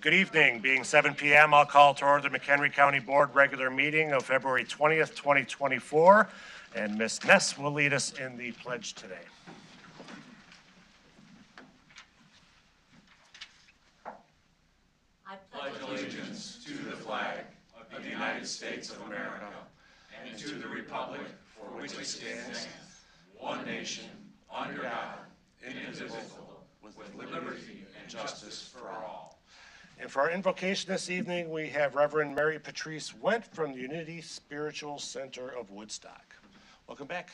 Good evening. Being 7 p.m., I'll call to order the McHenry County Board regular meeting of February 20th, 2024, and Ms. Ness will lead us in the pledge today. I pledge allegiance to the flag of the United States of America and to the republic for which it stands, one nation, under God, indivisible, with liberty and justice for all. And for our invocation this evening, we have Reverend Mary Patrice Went from the Unity Spiritual Center of Woodstock. Welcome back.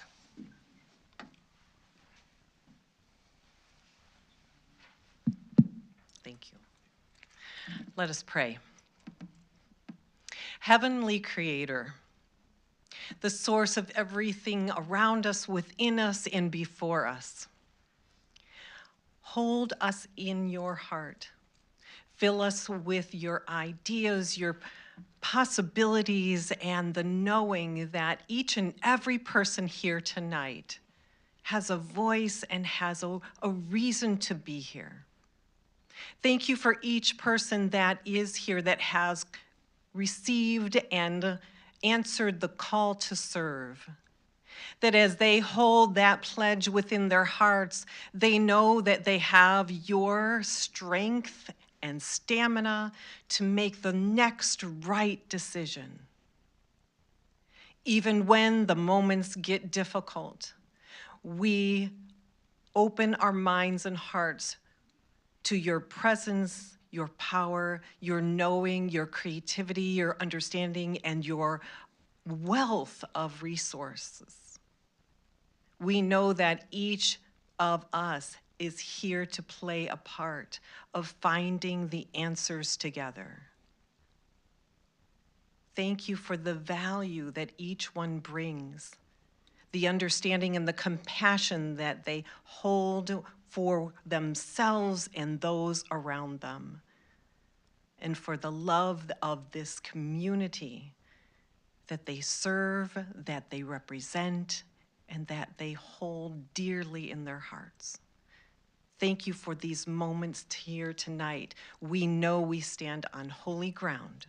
Thank you. Let us pray. Heavenly Creator, the source of everything around us, within us, and before us, hold us in your heart. Fill us with your ideas, your possibilities, and the knowing that each and every person here tonight has a voice and has a reason to be here. Thank you for each person that is here that has received and answered the call to serve. That as they hold that pledge within their hearts, they know that they have your strength and stamina to make the next right decision. Even when the moments get difficult, we open our minds and hearts to your presence, your power, your knowing, your creativity, your understanding, and your wealth of resources. We know that each of us is here to play a part of finding the answers together. Thank you for the value that each one brings, the understanding and the compassion that they hold for themselves and those around them, and for the love of this community that they serve, that they represent, and that they hold dearly in their hearts. Thank you for these moments here tonight. We know we stand on holy ground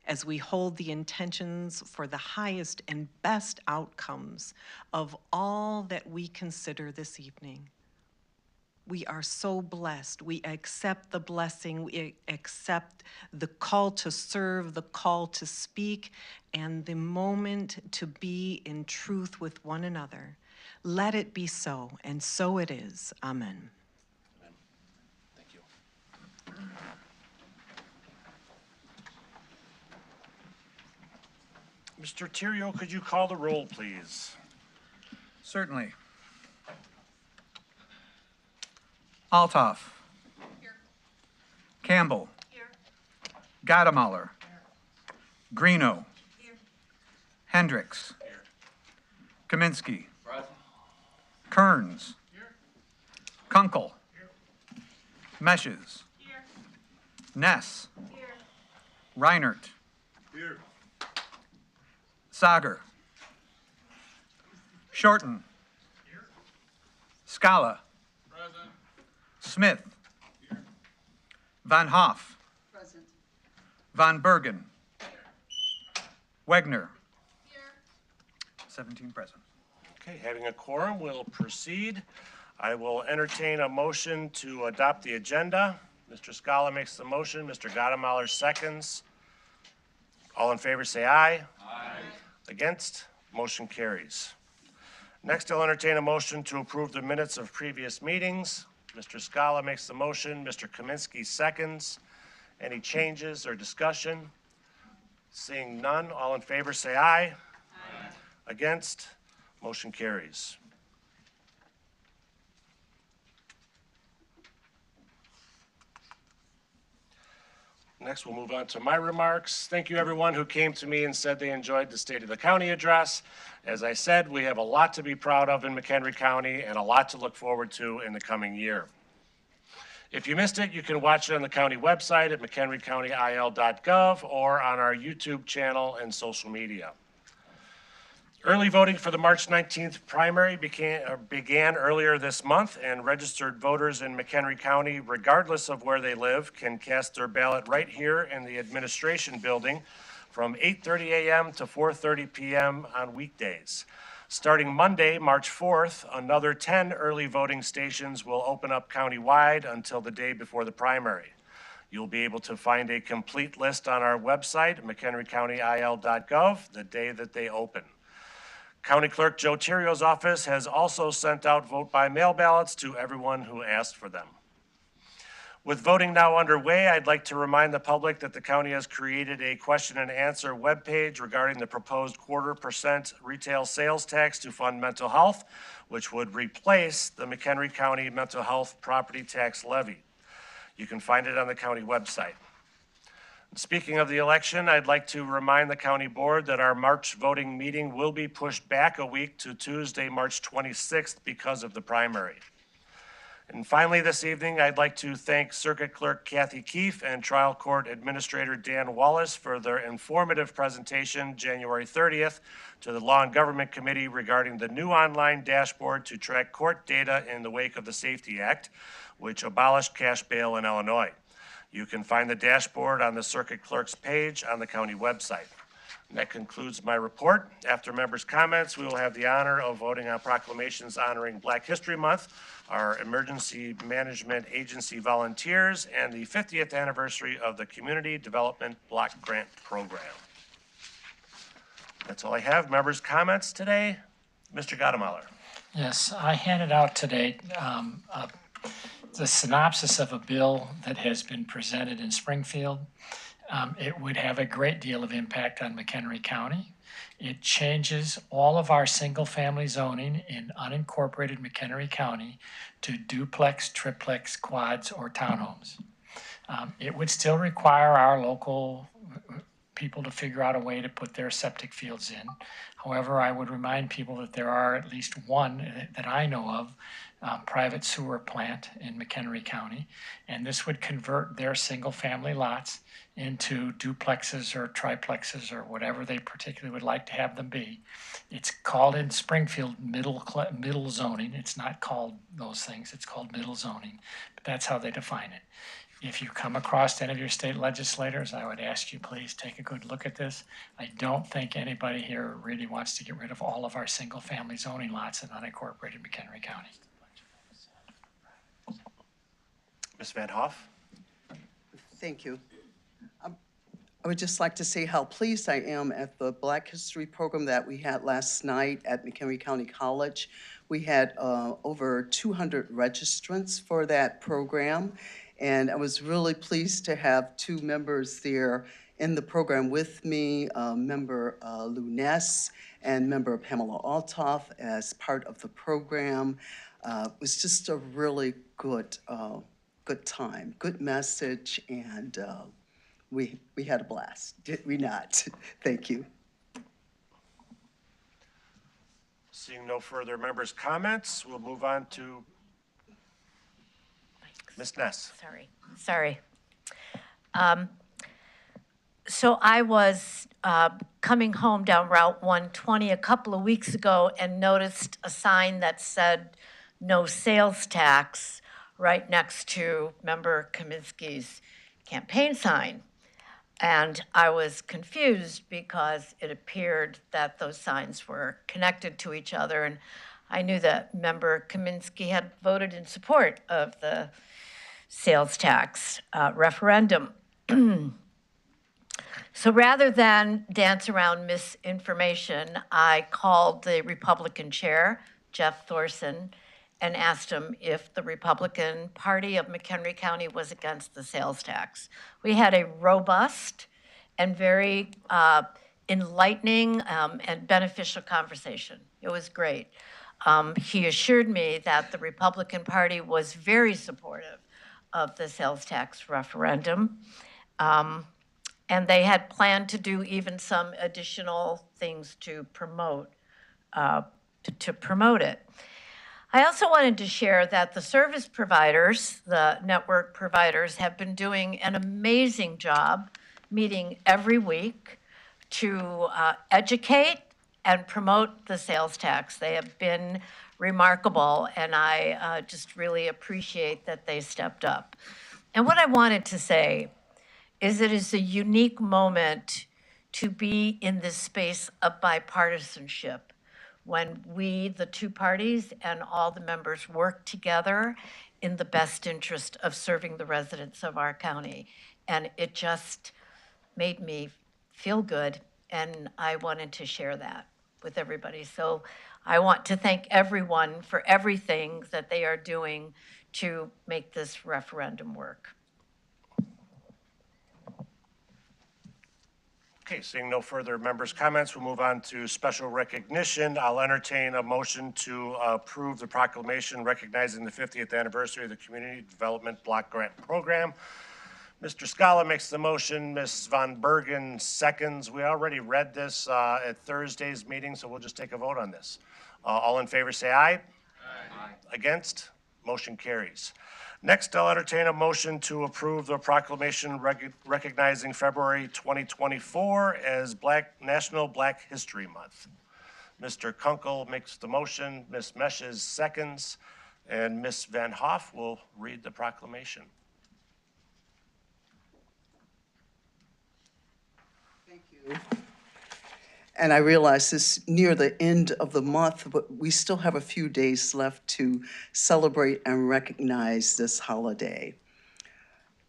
as we hold the intentions for the highest and best outcomes of all that we consider this evening. We are so blessed. We accept the blessing. We accept the call to serve, the call to speak, and the moment to be in truth with one another. Let it be so, and so it is. Amen. Amen. Thank you. Mr. Theriault, could you call the roll, please? Certainly. Althoff. Here. Campbell. Here. Gadamuller. Greeno. Here. Hendricks. Here. Kaminsky. Present. Kearns. Here. Kunkel. Here. Meshes. Here. Ness. Here. Reinert. Here. Sager. Shorten. Here. Scala. Present. Smith. Here. Van Hoff. Present. Von Bergen. Wegner. Here. 17 present. Okay, having a quorum, we'll proceed. I will entertain a motion to adopt the agenda. Mr. Scala makes the motion. Mr. Gadamuller seconds. All in favor say aye. Aye. Against? Motion carries. Next, I'll entertain a motion to approve the minutes of previous meetings. Mr. Scala makes the motion. Mr. Kaminsky seconds. Any changes or discussion? Seeing none, all in favor say aye. Aye. Against? Motion carries. Next, we'll move on to my remarks. Thank you, everyone who came to me and said they enjoyed the State of the County address. As I said, we have a lot to be proud of in McHenry County and a lot to look forward to in the coming year. If you missed it, you can watch it on the county website at mchenrycountyil.gov or on our YouTube channel and social media. Early voting for the March 19th primary began earlier this month, and registered voters in McHenry County, regardless of where they live, can cast their ballot right here in the administration building from 8:30 a.m. to 4:30 p.m. on weekdays. Starting Monday, March 4th, another 10 early voting stations will open up countywide until the day before the primary. You'll be able to find a complete list on our website, mchenrycountyil.gov, the day that they open. County Clerk Joe Tirio's office has also sent out vote-by-mail ballots to everyone who asked for them. With voting now underway, I'd like to remind the public that the county has created a question and answer webpage regarding the proposed 0.25% retail sales tax to fund mental health, which would replace the McHenry County Mental Health Property Tax Levy. You can find it on the county website. Speaking of the election, I'd like to remind the county board that our March voting meeting will be pushed back a week to Tuesday, March 26th because of the primary. And finally, this evening, I'd like to thank Circuit Clerk Kathy Keefe and Trial Court Administrator Dan Wallace for their informative presentation January 30th to the Law and Government Committee regarding the new online dashboard to track court data in the wake of the Safety Act, which abolished cash bail in Illinois. You can find the dashboard on the Circuit Clerk's page on the county website. And that concludes my report. After members' comments, we will have the honor of voting on proclamations honoring Black History Month, our Emergency Management Agency volunteers, and the 50th anniversary of the Community Development Block Grant Program. That's all I have. Members' comments today? Mr. Gottemoller. Yes, I handed out today the synopsis of a bill that has been presented in Springfield. It would have a great deal of impact on McHenry County. It changes all of our single-family zoning in unincorporated McHenry County to duplex, triplex, quads, or townhomes. It would still require our local people to figure out a way to put their septic fields in. However, I would remind people that there are at least one that I know of private sewer plant in McHenry County, and this would convert their single-family lots into duplexes or triplexes or whatever they particularly would like to have them be. It's called in Springfield middle zoning. It's not called those things. It's called middle zoning, but that's how they define it. If you come across any of your state legislators, I would ask you please take a good look at this. I don't think anybody here really wants to get rid of all of our single-family zoning lots in unincorporated McHenry County. Ms. Van Hoff. Thank you. I would just like to say how pleased I am at the Black History program that we had last night at McHenry County College. We had over 200 registrants for that program, and I was really pleased to have two members there in the program with me, member Lou Ness and member Pamela Altoff as part of the program. It was just a really good time, good message, and we had a blast, did we not? Thank you. Seeing no further members' comments, we'll move on to Ms. Ness. Sorry. So I was coming home down Route 120 a couple of weeks ago and noticed a sign that said no sales tax right next to Member Kaminsky's campaign sign. And I was confused because it appeared that those signs were connected to each other. And I knew that Member Kaminsky had voted in support of the sales tax referendum. So rather than dance around misinformation, I called the Republican chair, Jeff Thorson, and asked him if the Republican Party of McHenry County was against the sales tax. We had a robust and very enlightening and beneficial conversation. It was great. He assured me that the Republican Party was very supportive of the sales tax referendum. And they had planned to do even some additional things to promote it. I also wanted to share that the service providers, the network providers, have been doing an amazing job meeting every week to educate and promote the sales tax. They have been remarkable, and I just really appreciate that they stepped up. And what I wanted to say is it is a unique moment to be in this space of bipartisanship when we, the two parties, and all the members work together in the best interest of serving the residents of our county. And it just made me feel good, and I wanted to share that with everybody. So I want to thank everyone for everything that they are doing to make this referendum work. Okay, seeing no further members' comments, we'll move on to special recognition. I'll entertain a motion to approve the proclamation recognizing the 50th anniversary of the Community Development Block Grant Program. Mr. Scala makes the motion, Ms. Von Bergen seconds. We already read this at Thursday's meeting, so we'll just take a vote on this. All in favor say aye. Aye. Against? Motion carries. Next, I'll entertain a motion to approve the proclamation recognizing February 2024 as National Black History Month. Mr. Kunkel makes the motion, Ms. Meshes seconds, and Ms. Van Hoff will read the proclamation. Thank you. And I realize this near the end of the month, but we still have a few days left to celebrate and recognize this holiday.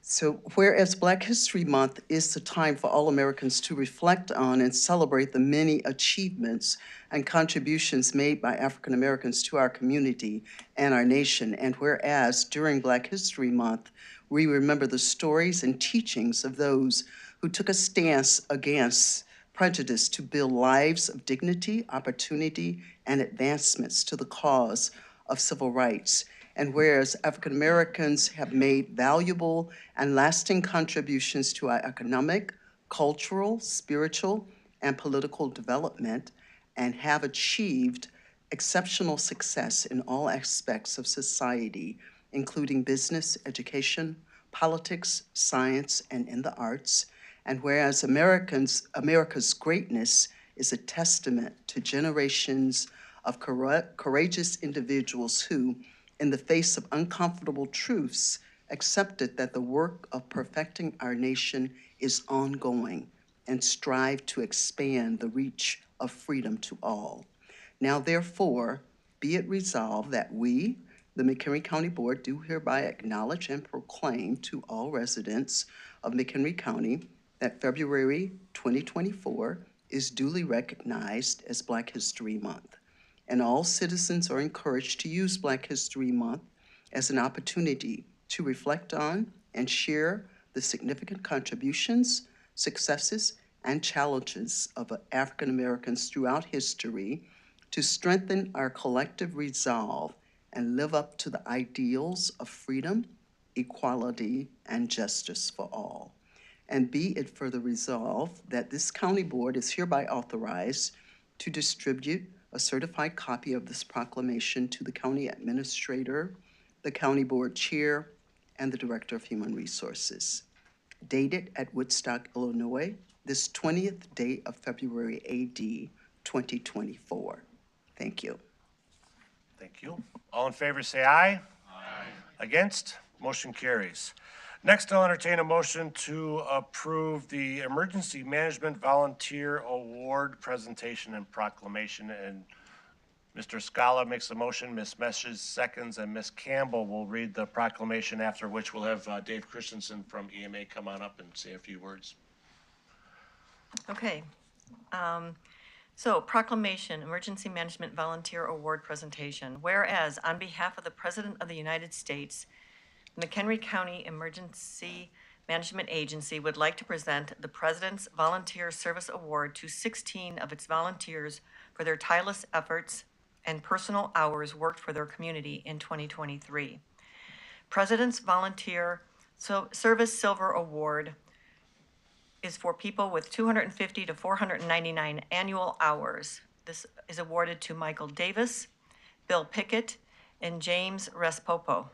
So whereas Black History Month is the time for all Americans to reflect on and celebrate the many achievements and contributions made by African Americans to our community and our nation, and whereas during Black History Month, we remember the stories and teachings of those who took a stance against prejudice to build lives of dignity, opportunity, and advancements to the cause of civil rights. And whereas African Americans have made valuable and lasting contributions to our economic, cultural, spiritual, and political development, and have achieved exceptional success in all aspects of society, including business, education, politics, science, and in the arts. And whereas America's greatness is a testament to generations of courageous individuals who, in the face of uncomfortable truths, accepted that the work of perfecting our nation is ongoing and strive to expand the reach of freedom to all. Now, therefore, be it resolved that we, the McHenry County Board, do hereby acknowledge and proclaim to all residents of McHenry County that February 2024 is duly recognized as Black History Month. And all citizens are encouraged to use Black History Month as an opportunity to reflect on and share the significant contributions, successes, and challenges of African Americans throughout history to strengthen our collective resolve and live up to the ideals of freedom, equality, and justice for all. And be it further resolved that this county board is hereby authorized to distribute a certified copy of this proclamation to the county administrator, the county board chair, and the director of human resources. Dated at Woodstock, Illinois, this 20th day of February AD 2024. Thank you. Thank you. All in favor say aye. Aye. Against? Motion carries. Next, I'll entertain a motion to approve the Emergency Management Volunteer Award presentation and proclamation. And Mr. Scala makes the motion, Ms. Meshes seconds, and Ms. Campbell will read the proclamation, after which we'll have Dave Christensen from EMA come on up and say a few words. Okay. So proclamation, Emergency Management Volunteer Award presentation. Whereas on behalf of the President of the United States, the McHenry County Emergency Management Agency would like to present the President's Volunteer Service Award to 16 of its volunteers for their tireless efforts and personal hours worked for their community in 2023. President's Volunteer Service Silver Award is for people with 250 to 499 annual hours. This is awarded to Michael Davis, Bill Pickett, and James Respopo.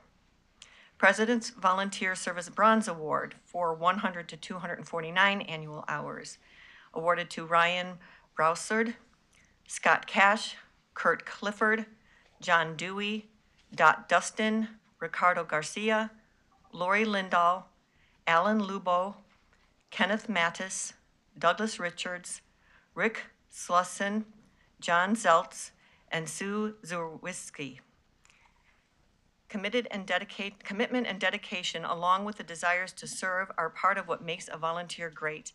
President's Volunteer Service Bronze Award for 100 to 249 annual hours, awarded to Ryan Broussard, Scott Cash, Kurt Clifford, John Dewey, Dot Dustin, Ricardo Garcia, Lori Lindahl, Alan Lubo, Kenneth Mattis, Douglas Richards, Rick Slusson, John Zeltz, and Sue Zurwiski. Commitment and dedication, along with the desires to serve, are part of what makes a volunteer great.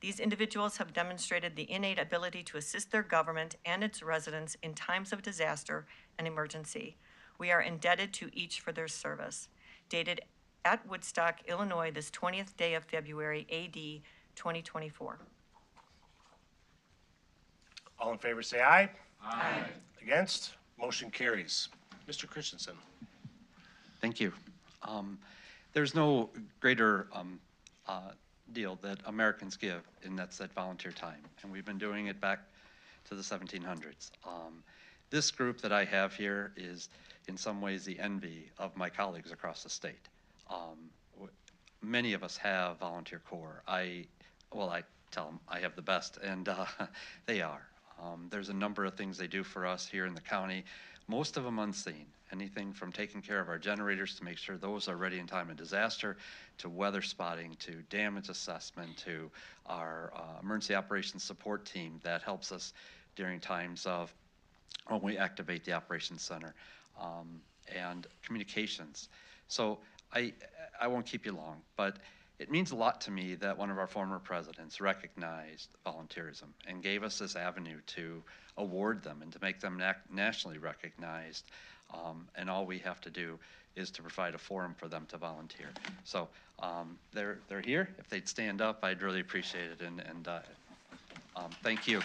These individuals have demonstrated the innate ability to assist their government and its residents in times of disaster and emergency. We are indebted to each for their service. Dated at Woodstock, Illinois, this 20th day of February, AD 2024. All in favor, say aye. Aye. Against? Motion carries. Mr. Christensen. Thank you. There's no greater deal that Americans give, and that's that volunteer time. And we've been doing it back to the 1700s. This group that I have here is in some ways the envy of my colleagues across the state. Many of us have volunteer corps. I tell them I have the best, and they are. There's a number of things they do for us here in the county, most of them unseen. Anything from taking care of our generators to make sure those are ready in time of disaster, to weather spotting, to damage assessment, to our emergency operations support team that helps us during times of when we activate the operations center, and communications. So I won't keep you long, but it means a lot to me that one of our former presidents recognized volunteerism and gave us this avenue to award them and to make them nationally recognized. And all we have to do is to provide a forum for them to volunteer. So they're here. If they'd stand up, I'd really appreciate it. And thank you.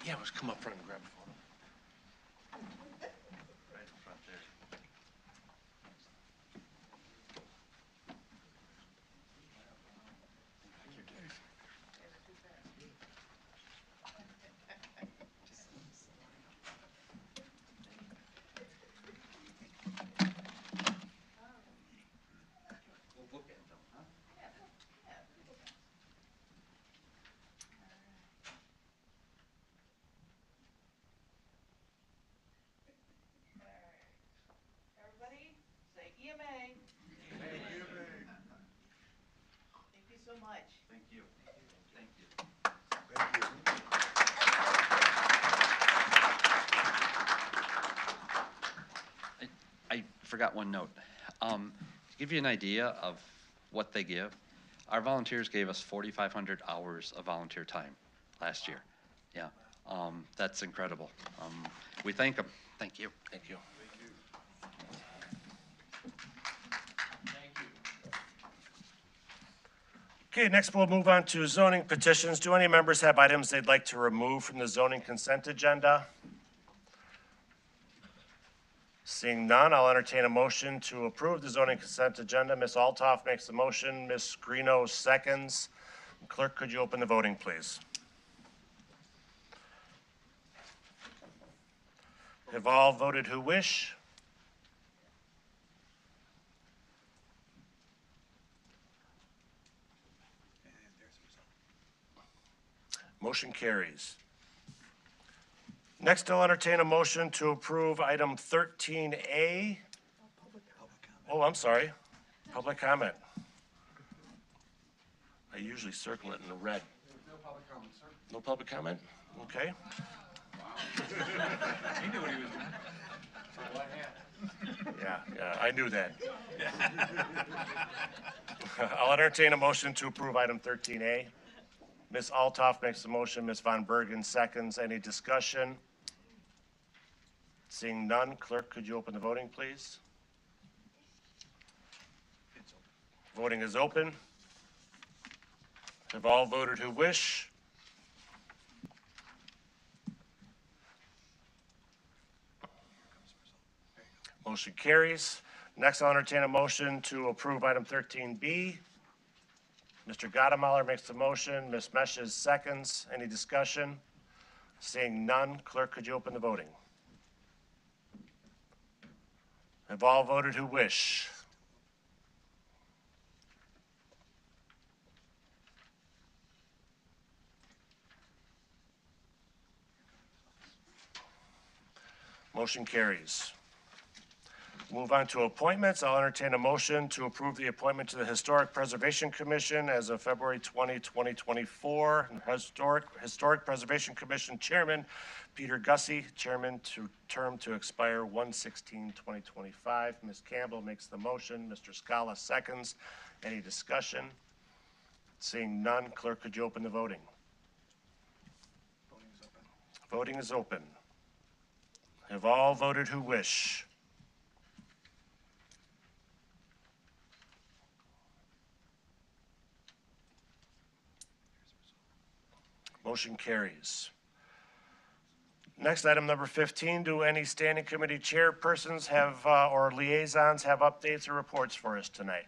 Yeah, let's come up front and grab a photo. Right in front there. Everybody, say EMA. Thank you so much. Thank you. Thank you. I forgot one note. To give you an idea of what they give, our volunteers gave us 4,500 hours of volunteer time last year. Yeah, that's incredible. We thank them. Thank you. Thank you. Okay, next we'll move on to zoning petitions. Do any members have items they'd like to remove from the zoning consent agenda? Seeing none, I'll entertain a motion to approve the zoning consent agenda. Ms. Altoff makes the motion, Ms. Greeno seconds. Clerk, could you open the voting, please? Have all voted who wish? Motion carries. Next, I'll entertain a motion to approve item 13A. Oh, I'm sorry. Public comment. I usually circle it in the red. No public comment, sir. No public comment? Okay. He knew what he was doing. Yeah, I knew that. I'll entertain a motion to approve item 13A. Ms. Altoff makes the motion, Ms. Von Bergen seconds. Any discussion? Seeing none, clerk, could you open the voting, please? Voting is open. Have all voted who wish? Motion carries. Next, I'll entertain a motion to approve item 13B. Mr. Gottemoller makes the motion, Ms. Meshes seconds. Any discussion? Seeing none, clerk, could you open the voting? Have all voted who wish? Motion carries. Move on to appointments. I'll entertain a motion to approve the appointment to the Historic Preservation Commission as of February 20, 2024. Historic Preservation Commission Chairman Peter Gussie, Chairman to term to expire 1/16/2025. Ms. Campbell makes the motion. Mr. Scala seconds. Any discussion? Seeing none, clerk, could you open the voting? Voting is open. Have all voted who wish? Motion carries. Next, item number 15, do any standing committee chairpersons have, or liaisons have updates or reports for us tonight?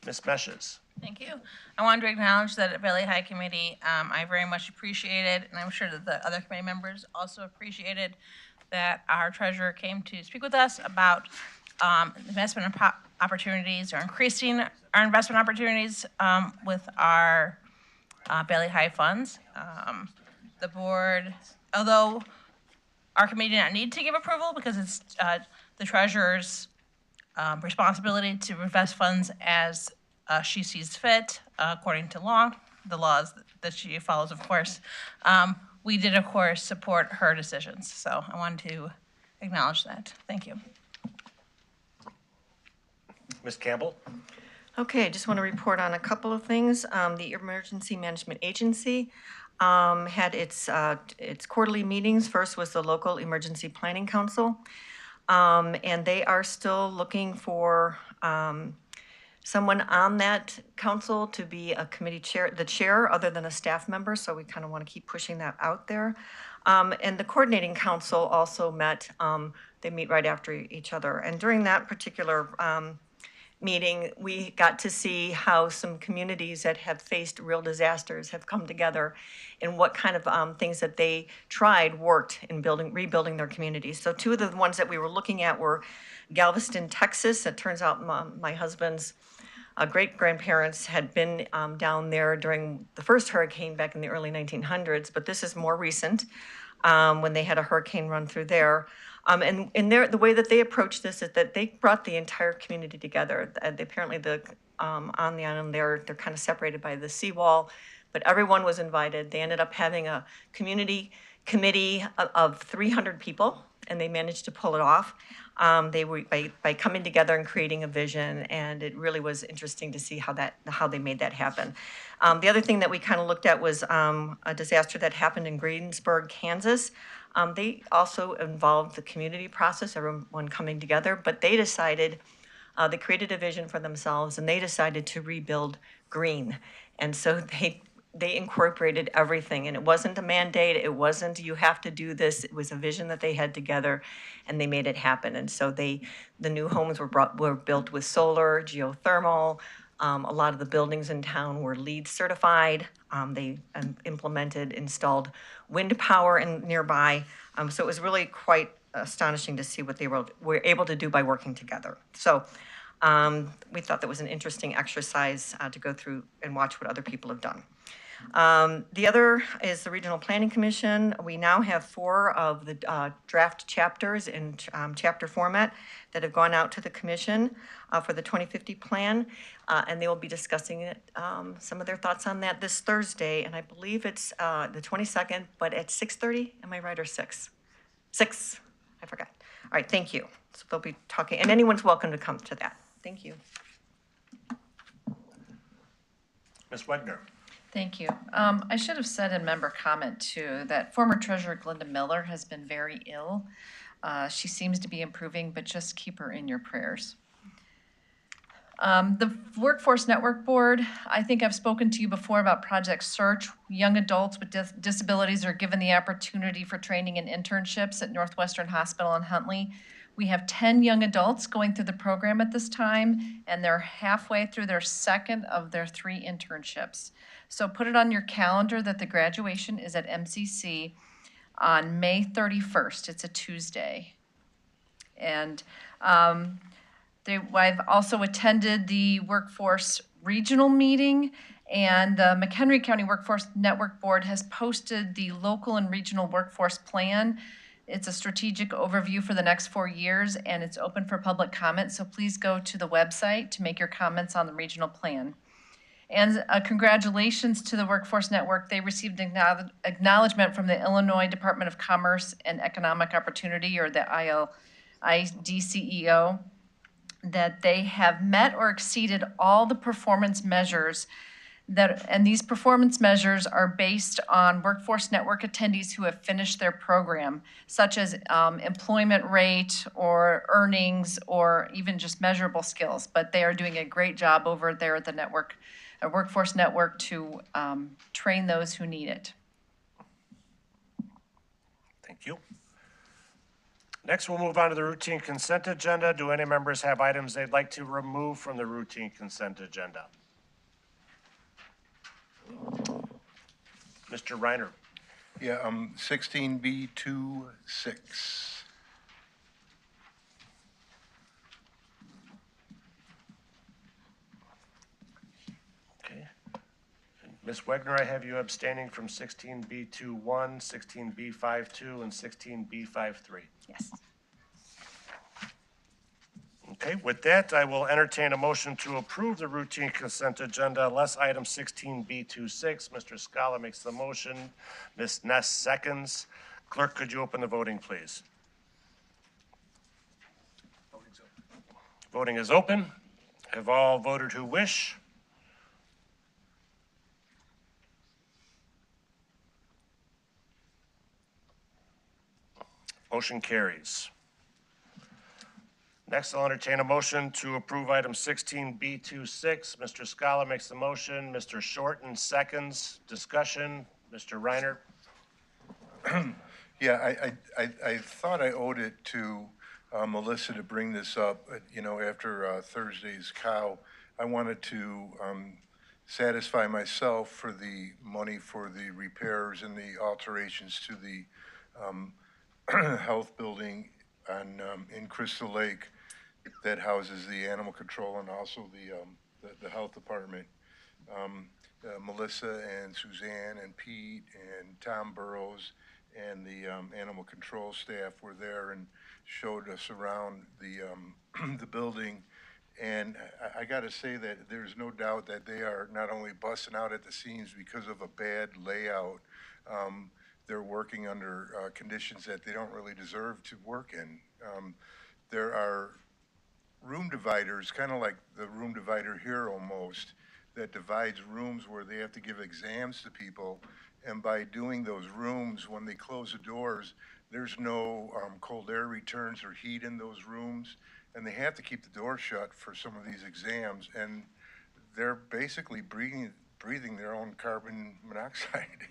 Ms. Meshes. Thank you. I wanted to acknowledge that at Valley High Committee, I very much appreciated, and I'm sure that the other committee members also appreciated, that our treasurer came to speak with us about investment opportunities, or increasing our investment opportunities with our Valley High funds. The board, although our committee did not need to give approval because it's the treasurer's responsibility to invest funds as she sees fit, according to law, the laws that she follows, of course. We did, of course, support her decisions. So I wanted to acknowledge that. Thank you. Ms. Campbell. Okay, just want to report on a couple of things. The Emergency Management Agency had its quarterly meetings. First was the local Emergency Planning Council. And they are still looking for someone on that council to be a committee chair, the chair, other than a staff member. So we kind of want to keep pushing that out there. And the coordinating council also met. They meet right after each other. And during that particular meeting, we got to see how some communities that have faced real disasters have come together and what kind of things that they tried worked in rebuilding their communities. So two of the ones that we were looking at were Galveston, Texas. It turns out my husband's great-grandparents had been down there during the first hurricane back in the early 1900s, but this is more recent, when they had a hurricane run through there. And the way that they approached this is that they brought the entire community together. Apparently on the island they're kind of separated by the seawall, but everyone was invited. They ended up having a community committee of 300 people, and they managed to pull it off. They were by coming together and creating a vision, and it really was interesting to see how they made that happen. The other thing that we kind of looked at was a disaster that happened in Greensburg, Kansas. They also involved the community process, everyone coming together, but they decided, they created a vision for themselves, and they decided to rebuild green. And so they incorporated everything, and it wasn't a mandate, it wasn't you have to do this, it was a vision that they had together, and they made it happen. And so the new homes were built with solar, geothermal. A lot of the buildings in town were LEED certified. They installed wind power nearby. So it was really quite astonishing to see what they were able to do by working together. So we thought that was an interesting exercise to go through and watch what other people have done. The other is the Regional Planning Commission. We now have 4 of the draft chapters in chapter format that have gone out to the commission for the 2050 plan, and they will be discussing it, some of their thoughts on that this Thursday, and I believe it's the 22nd, but at 6:30, am I right, or 6? 6, I forgot. All right, thank you. So they'll be talking, and anyone's welcome to come to that. Thank you. Ms. Wegner. Thank you. I should have said in member comment too, that former treasurer Glenda Miller has been very ill. She seems to be improving, but just keep her in your prayers. The Workforce Network Board, I think I've spoken to you before about Project Search. Young adults with disabilities are given the opportunity for training and internships at Northwestern Hospital in Huntley. We have 10 young adults going through the program at this time, and they're halfway through their second of their 3 internships. So put it on your calendar that the graduation is at MCC on May 31st. It's a Tuesday. And I've also attended the Workforce Regional Meeting, and the McHenry County Workforce Network Board has posted the local and regional workforce plan. It's a strategic overview for the next 4 years, and it's open for public comment, so please go to the website to make your comments on the regional plan. And congratulations to the Workforce Network. They received acknowledgement from the Illinois Department of Commerce and Economic Opportunity, or the IDCEO, that they have met or exceeded all the performance measures and these performance measures are based on Workforce Network attendees who have finished their program, such as employment rate or earnings or even just measurable skills. But they are doing a great job over there at the network, Workforce Network, to train those who need it. Thank you. Next, we'll move on to the routine consent agenda. Do any members have items they'd like to remove from the routine consent agenda? Mr. Reiner. Yeah, 16B26. Okay. Ms. Wegner, I have you abstaining from 16B21, 16B52, and 16B53. Yes. Okay, with that, I will entertain a motion to approve the routine consent agenda unless item 16B26. Mr. Scala makes the motion. Ms. Ness seconds. Clerk, could you open the voting, please? Voting is open. Have all voted who wish? Motion carries. Next, I'll entertain a motion to approve item 16B26. Mr. Scala makes the motion. Mr. Shorten seconds. Discussion. Mr. Reiner. Yeah, I thought I owed it to Melissa to bring this up, you know, after Thursday's cow. I wanted to satisfy myself for the money for the repairs and the alterations to the health building in Crystal Lake that houses the animal control and also the health department. Melissa and Suzanne and Pete and Tom Burrows and the animal control staff were there and showed us around the building. And I got to say that there's no doubt that they are not only busting out at the seams because of a bad layout, they're working under conditions that they don't really deserve to work in. There are room dividers, kind of like the room divider here almost, that divides rooms where they have to give exams to people. And by doing those rooms, when they close the doors, there's no cold air returns or heat in those rooms. And they have to keep the door shut for some of these exams. And they're basically breathing their own carbon monoxide.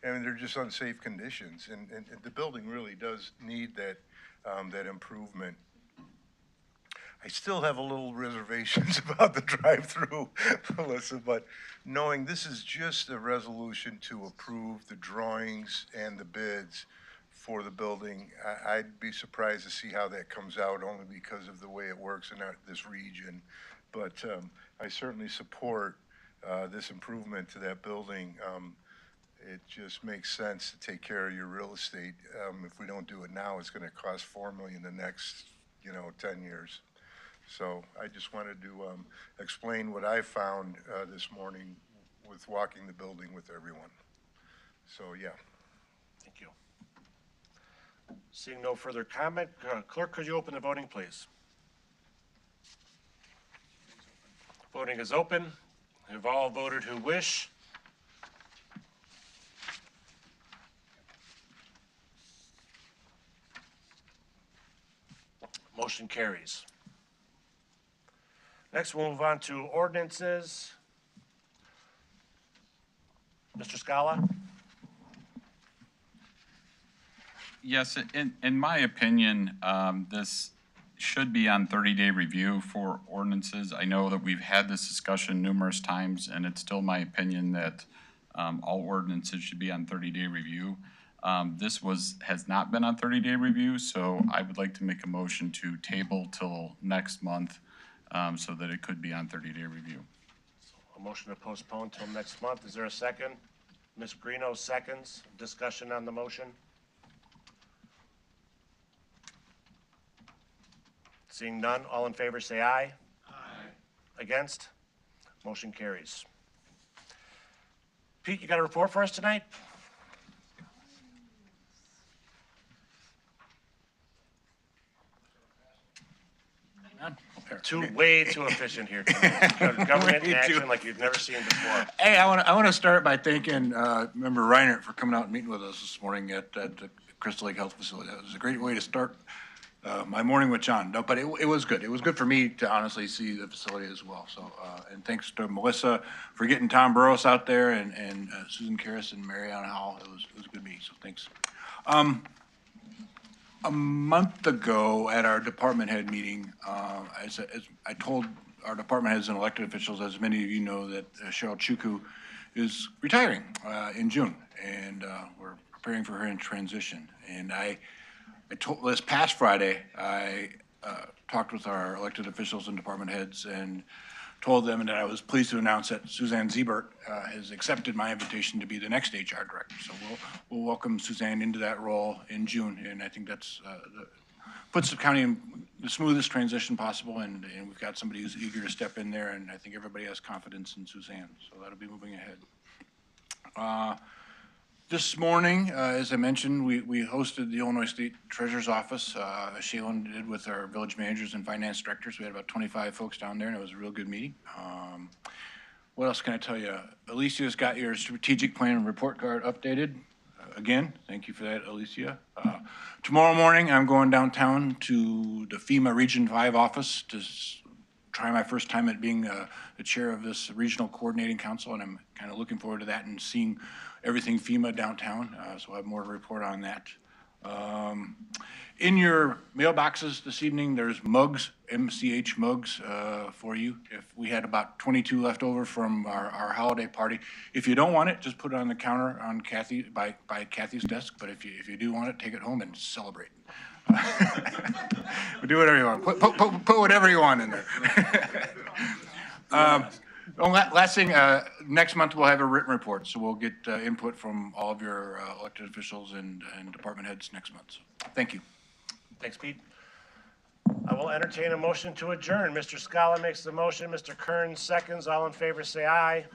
I mean, they're just unsafe conditions. And the building really does need that, that improvement. I still have a little reservations about the drive-through, Melissa, but knowing this is just a resolution to approve the drawings and the bids for the building, I'd be surprised to see how that comes out, only because of the way it works in this region. But I certainly support this improvement to that building. It just makes sense to take care of your real estate. If we don't do it now, it's going to cost $4 million the next, 10 years. So I just wanted to explain what I found this morning with walking the building with everyone. So, yeah. Thank you. Seeing no further comment, clerk, could you open the voting, please? Voting is open. Have all voted who wish? Motion carries. Next, we'll move on to ordinances. Mr. Scala? Yes, in my opinion, this should be on 30-day review for ordinances. I know that we've had this discussion numerous times, and it's still my opinion that all ordinances should be on 30-day review. Has not been on 30-day review, so I would like to make a motion to table till next month so that it could be on 30-day review. A motion to postpone till next month. Is there a second? Ms. Greeno seconds. Discussion on the motion? Seeing none, all in favor say aye. Aye. Against? Motion carries. Pete, you got a report for us tonight? Way too efficient here tonight. Government action like you've never seen before. Hey, I want to start by thanking Member Reinert for coming out and meeting with us this morning at the Crystal Lake Health Facility. That was a great way to start my morning with John. No, but it was good. It was good for me to honestly see the facility as well. So, and thanks to Melissa for getting Tom Burrows out there and Susan Karras and Marianne Howell. It was a good meeting, so thanks. A month ago at our department head meeting, as I told our department heads and elected officials, as many of you know, that Cheryl Chukwu is retiring in June, and we're preparing for her in transition. And I told this past Friday, I talked with our elected officials and department heads and told them that I was pleased to announce that Suzanne Ziebert has accepted my invitation to be the next HR director. So we'll welcome Suzanne into that role in June, and I think that's puts the county in the smoothest transition possible, and we've got somebody who's eager to step in there, and I think everybody has confidence in Suzanne, so that'll be moving ahead. This morning, as I mentioned, we hosted the Illinois State Treasurer's Office, Shaylin did with our village managers and finance directors. We had about 25 folks down there, and it was a real good meeting. What else can I tell you? Alicia's got your strategic plan and report card updated. Again, thank you for that, Alicia. Tomorrow morning, I'm going downtown to the FEMA Region 5 office to try my first time at being the chair of this regional coordinating council, and I'm kind of looking forward to that and seeing everything FEMA downtown, so I have more to report on that. In your mailboxes this evening, there's mugs, MCH mugs for you. If we had about 22 left over from our holiday party. If you don't want it, just put it on the counter on by Kathy's desk, but if you do want it, take it home and celebrate. Do whatever you want. Put whatever you want in there. Last thing, next month we'll have a written report, so we'll get input from all of your elected officials and department heads next month. So, thank you. Thanks, Pete. I will entertain a motion to adjourn. Mr. Scala makes the motion. Mr. Kern seconds. All in favor say aye.